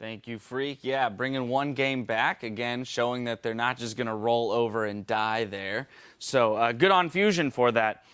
Thank you, Freak. Yeah, bringing one game back again, showing that they're not just going to roll over and die there. So good on Fusion for that.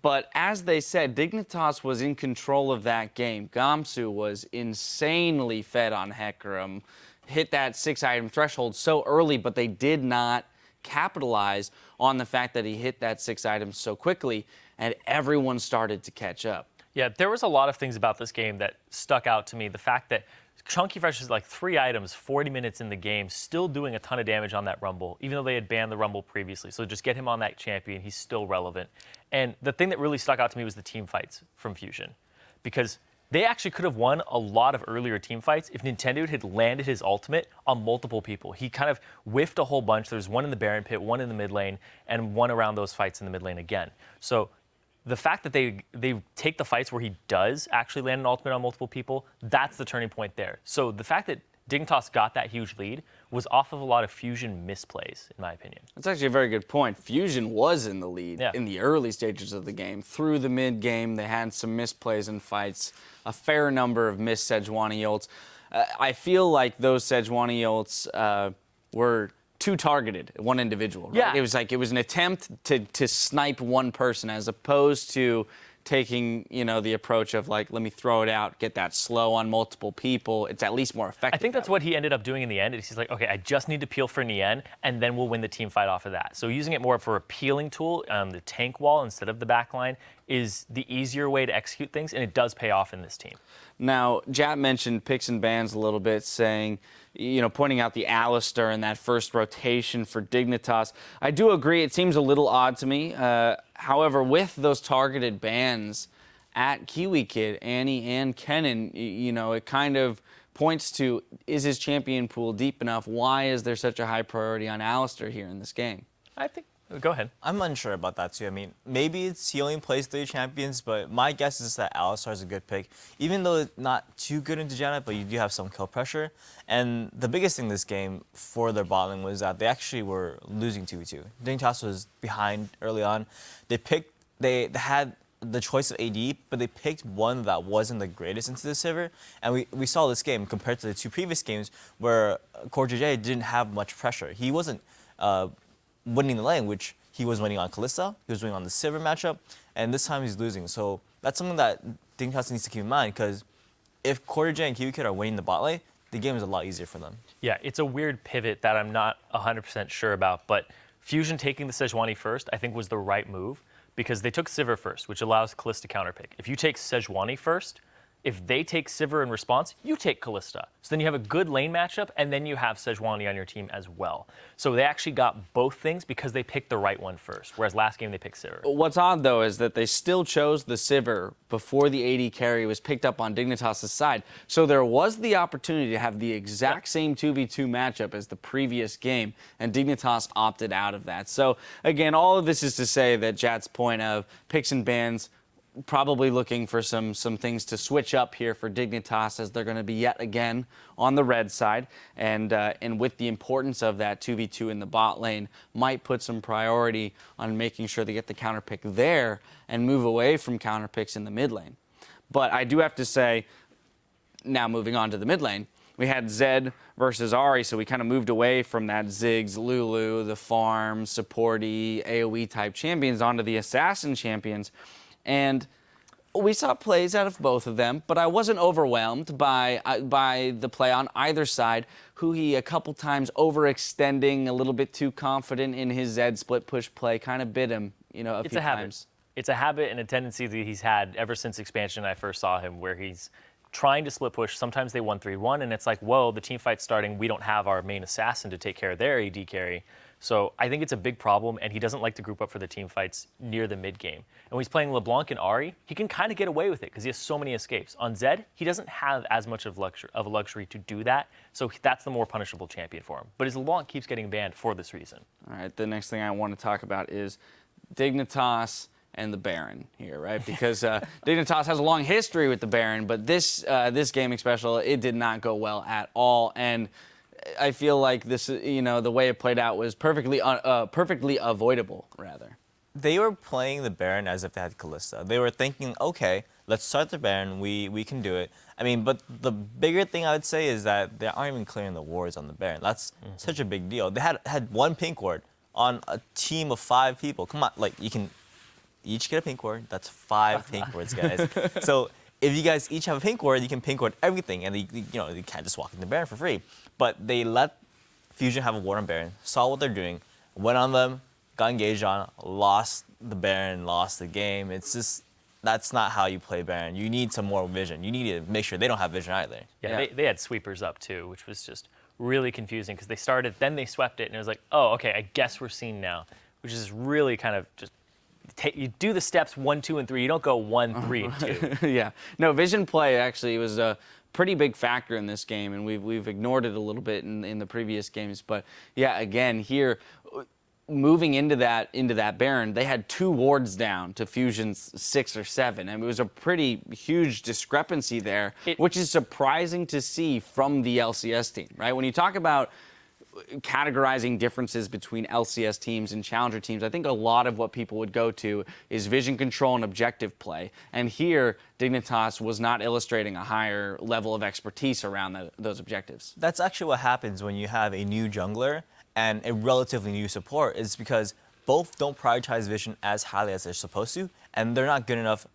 But as they said, Dignitas was in control of that game. Gamsu was insanely fed on Hecarim, hit that 6-item threshold so early, but they did not capitalize on the fact that he hit that 6 items so quickly, and everyone started to catch up. Yeah, there was a lot of things about this game that stuck out to me. The fact that Chunky Fresh is like 3 items, 40 minutes in the game, still doing a ton of damage on that Rumble, even though they had banned the Rumble previously. So just get him on that champion, he's still relevant. And the thing that really stuck out to me was the team fights from Fusion, because they actually could have won a lot of earlier team fights if Nintendo had landed his ultimate on multiple people. He kind of whiffed a whole bunch. There's one in the Baron pit, one in the mid lane, and one around those fights in the mid lane again. So the fact that they take the fights where he does actually land an ultimate on multiple people, that's the turning point there. So the fact that Dignitas got that huge lead was off of a lot of Fusion misplays, in my opinion. That's actually a very good point. Fusion was in the lead in the early stages of the game. Through the mid game, they had some misplays and fights, a fair number of missed Sejuani ults. I feel like those Sejuani ults were too targeted, one individual. Right? Yeah. It was an attempt to snipe one person as opposed to taking, the approach of like, let me throw it out, get that slow on multiple people. It's at least more effective. I think that's what he ended up doing in the end. He's like, okay, I just need to peel for Nien, and then we'll win the team fight off of that. So using it more for a peeling tool, the tank wall instead of the back line, is the easier way to execute things, and it does pay off in this team. Now, Jat mentioned picks and bans a little bit, saying, pointing out the Alistair in that first rotation for Dignitas. I do agree, it seems a little odd to me. However, with those targeted bans at Kiwi Kid, Annie, and Kennen, it kind of points to, is his champion pool deep enough? Why is there such a high priority on Alistair here in this game? I think, go ahead. I'm unsure about that too. I mean, maybe he only plays 3 champions, but my guess is that Alistar is a good pick. Even though it's not too good into Janet, but you do have some kill pressure. And the biggest thing this game for their bot lane was that they actually were losing 2v2. Dignitas was behind early on. They had the choice of AD, but they picked one that wasn't the greatest into the Sivir. And we saw this game compared to the 2 previous games where Core JJ didn't have much pressure. He wasn't winning the lane, which he was winning on Kalista, he was winning on the Sivir matchup, and this time he's losing. So that's something that Dignitas needs to keep in mind, because if Core JJ and Kiwi Kid are winning the bot lane, the game is a lot easier for them. Yeah, it's a weird pivot that I'm not 100% sure about, but Fusion taking the Sejuani first, I think was the right move, because they took Sivir first, which allows Kalista counterpick. If you take Sejuani first, if they take Sivir in response, you take Kalista. So then you have a good lane matchup, and then you have Sejuani on your team as well. So they actually got both things because they picked the right one first, whereas last game they picked Sivir. What's odd, though, is that they still chose the Sivir before the AD carry was picked up on Dignitas' side. So there was the opportunity to have the exact same 2v2 matchup as the previous game, and Dignitas opted out of that. So, again, all of this is to say that Jat's point of picks and bans, probably looking for some things to switch up here for Dignitas, as they're going to be yet again on the red side, and with the importance of that 2v2 in the bot lane, might put some priority on making sure they get the counter pick there and move away from counter picks in the mid lane. But I do have to say, now moving on to the mid lane, we had Zed versus Ahri, so we kind of moved away from that Ziggs, Lulu, the farm, supporty, AoE type champions onto the assassin champions. And we saw plays out of both of them, but I wasn't overwhelmed by the play on either side. Huhi a couple times overextending, a little bit too confident in his Zed split push play, kind of bit him, a few times. It's a habit and a tendency that he's had ever since expansion. I first saw him, where he's trying to split push. Sometimes they 1-3-1, and it's like, whoa, the team fight's starting. We don't have our main assassin to take care of their AD carry. So I think it's a big problem, and he doesn't like to group up for the team fights near the mid game. And when he's playing LeBlanc and Ahri, he can kind of get away with it because he has so many escapes. On Zed, he doesn't have as much of a luxury to do that, so that's the more punishable champion for him. But his LeBlanc keeps getting banned for this reason. All right, the next thing I want to talk about is Dignitas and the Baron here, right? Because Dignitas has a long history with the Baron, but this game Xpecial, it did not go well at all. And I feel like this, the way it played out was perfectly avoidable, rather. They were playing the Baron as if they had Kalista. They were thinking, okay, let's start the Baron. We can do it. I mean, but the bigger thing I would say is that they aren't even clearing the wards on the Baron. That's such a big deal. They had one pink ward on a team of 5 people. Come on, like, you can each get a pink ward. That's 5 pink wards, guys. So if you guys each have a pink ward, you can pink ward everything, and you can't just walk in the Baron for free. But they let Fusion have a ward on Baron, saw what they're doing, went on them, got engaged on, lost the Baron, lost the game. It's just, that's not how you play Baron. You need some more vision. You need to make sure they don't have vision either. Yeah, they had sweepers up too, which was just really confusing because they started, then they swept it, and it was like, oh, okay, I guess we're seeing now, which is really kind of just, you do the steps 1, 2, and 3. You don't go 1, 3, and 2. Yeah. No, vision play actually was a pretty big factor in this game, and we've ignored it a little bit in the previous games. But yeah, again here, moving into that Baron, they had 2 wards down to Fusion's 6 or 7, and it was a pretty huge discrepancy there, which is surprising to see from the LCS team, right? When you talk about categorizing differences between LCS teams and challenger teams, I think a lot of what people would go to is vision control and objective play. And here, Dignitas was not illustrating a higher level of expertise around those objectives. That's actually what happens when you have a new jungler and a relatively new support, is because both don't prioritize vision as highly as they're supposed to, and they're not good enough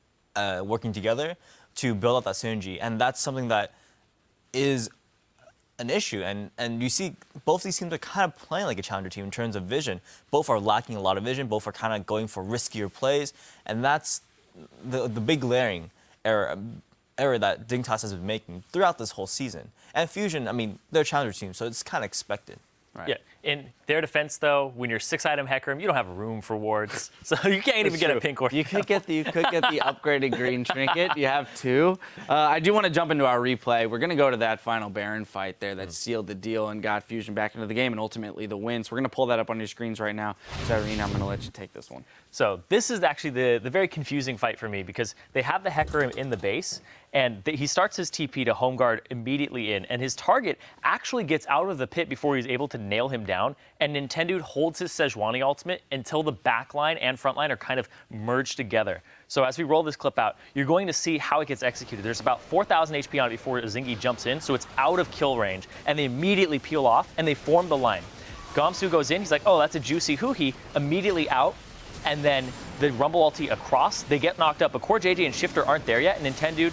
working together to build up that synergy. And that's something that is an issue, and you see both these teams are kind of playing like a challenger team in terms of vision. Both are lacking a lot of vision, both are kind of going for riskier plays, and that's the big glaring error that Dignitas has been making throughout this whole season. And Fusion, I mean, they're a challenger team, so it's kind of expected. Right. Yeah. In their defense, though, when you're 6-item Hecarim, you don't have room for wards, so you can't even get a pink ward. You could get the upgraded green trinket. You have 2. I do want to jump into our replay. We're going to go to that final Baron fight there that sealed the deal and got Fusion back into the game and ultimately the win. So we're going to pull that up on your screens right now. Zarina, I'm going to let you take this one. So this is actually the very confusing fight for me because they have the Hecarim in the base, and he starts his TP to home guard immediately in, and his target actually gets out of the pit before he's able to nail him down, and Nintendo holds his Sejuani ultimate until the backline and frontline are kind of merged together. So as we roll this clip out, you're going to see how it gets executed. There's about 4,000 HP on it before Zingy jumps in, so it's out of kill range, and they immediately peel off, and they form the line. Gamsu goes in, he's like, oh, that's a juicy hoo-hee, immediately out, and then the Rumble ulti across, they get knocked up, but Core JJ and Shifter aren't there yet, and Nintendo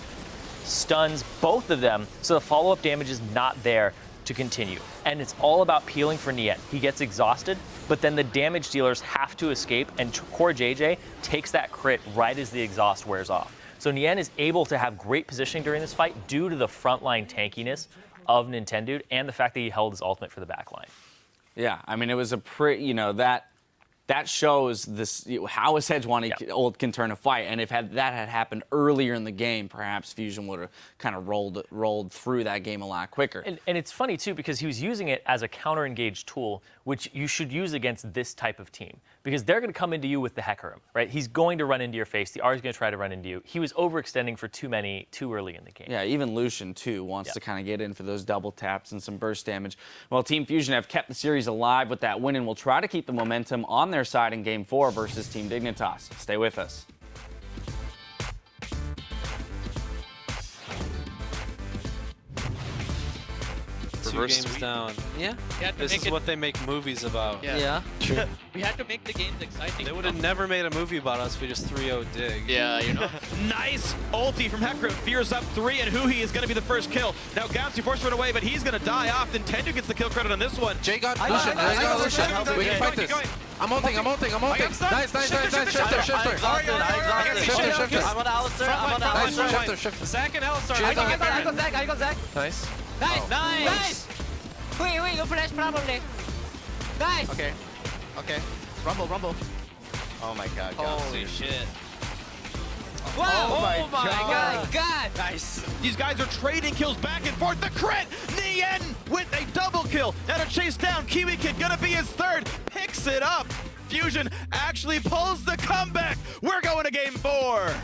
stuns both of them, so the follow-up damage is not there to continue. And it's all about peeling for Nien. He gets exhausted, but then the damage dealers have to escape, and Core JJ takes that crit right as the exhaust wears off. So Nien is able to have great positioning during this fight due to the frontline tankiness of Nintendo and the fact that he held his ultimate for the backline. Yeah, I mean, it was a pretty, that shows this how a Sejuani ult can turn a fight, and if that had happened earlier in the game, perhaps Fusion would have kind of rolled through that game a lot quicker. And it's funny too because he was using it as a counter-engage tool, which you should use against this type of team because they're going to come into you with the Hecarim, right? He's going to run into your face. The R is going to try to run into you. He was overextending for too early in the game. Yeah, even Lucian too wants to kind of get in for those double taps and some burst damage. Well, Team Fusion have kept the series alive with that win and will try to keep the momentum on their side in Game 4 versus Team Dignitas. Stay with us. Two games down. Yeah. This is what they make movies about. Yeah. True. We had to make the games exciting. They would have never made a movie about us if we just 3-0 dig. Yeah, you know. Nice ulti from Hecarim. Fears up 3, and Huhi is going to be the first kill. Now Gamsu forced to run away, but he's going to die off. Nintendo gets the kill credit on this one. Jay got Lucian. We can fight this. I'm ulting. Nice. Shifter. I'm on Alistair. Shifter. Zac and Alistar. I got Zac. Nice. Nice. Wait, you flash probably. Nice. Okay. Rumble. Oh my god, Holy Gamsu. shit. Wow. Oh my God. Nice. These guys are trading kills back and forth. The crit! Nien with a double kill. And a chase down. Kiwi Kid gonna be his 3rd. Picks it up. Fusion actually pulls the comeback. We're going to Game 4.